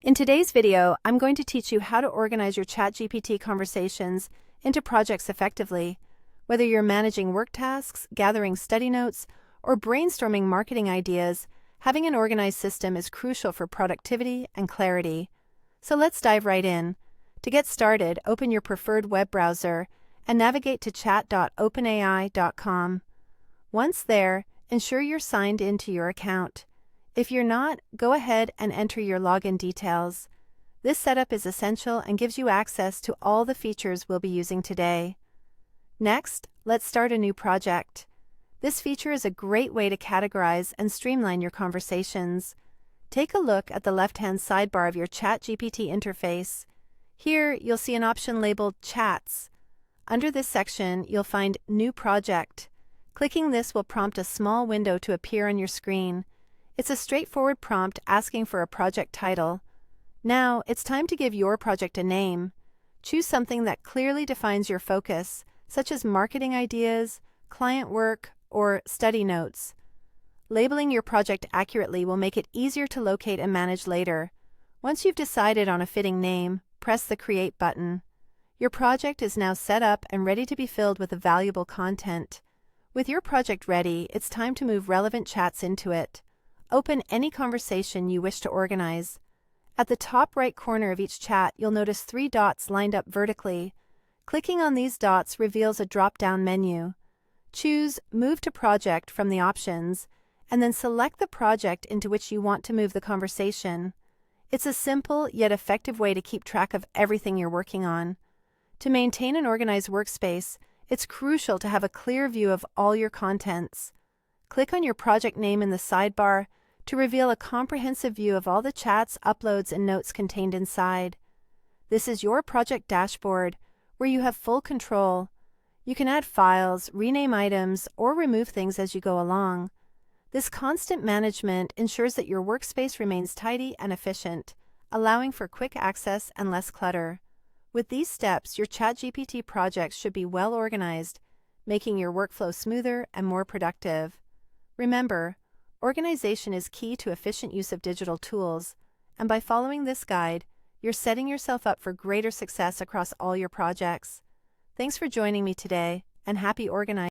In today's video, I'm going to teach you how to organize your ChatGPT conversations into projects effectively. Whether you're managing work tasks, gathering study notes, or brainstorming marketing ideas, having an organized system is crucial for productivity and clarity. So let's dive right in. To get started, open your preferred web browser and navigate to chat.openai.com. Once there, ensure you're signed into your account. If you're not, go ahead and enter your login details. This setup is essential and gives you access to all the features we'll be using today. Next, let's start a new project. This feature is a great way to categorize and streamline your conversations. Take a look at the left-hand sidebar of your ChatGPT interface. Here, you'll see an option labeled Chats. Under this section, you'll find New Project. Clicking this will prompt a small window to appear on your screen. It's a straightforward prompt asking for a project title. Now, it's time to give your project a name. Choose something that clearly defines your focus, such as marketing ideas, client work, or study notes. Labeling your project accurately will make it easier to locate and manage later. Once you've decided on a fitting name, press the Create button. Your project is now set up and ready to be filled with valuable content. With your project ready, it's time to move relevant chats into it. Open any conversation you wish to organize. At the top right corner of each chat, you'll notice 3 dots lined up vertically. Clicking on these dots reveals a drop-down menu. Choose Move to Project from the options, and then select the project into which you want to move the conversation. It's a simple yet effective way to keep track of everything you're working on. To maintain an organized workspace, it's crucial to have a clear view of all your contents. Click on your project name in the sidebar to reveal a comprehensive view of all the chats, uploads, and notes contained inside. This is your project dashboard, where you have full control. You can add files, rename items, or remove things as you go along. This constant management ensures that your workspace remains tidy and efficient, allowing for quick access and less clutter. With these steps, your ChatGPT projects should be well organized, making your workflow smoother and more productive. Remember, organization is key to efficient use of digital tools, and by following this guide, you're setting yourself up for greater success across all your projects. Thanks for joining me today, and happy organizing.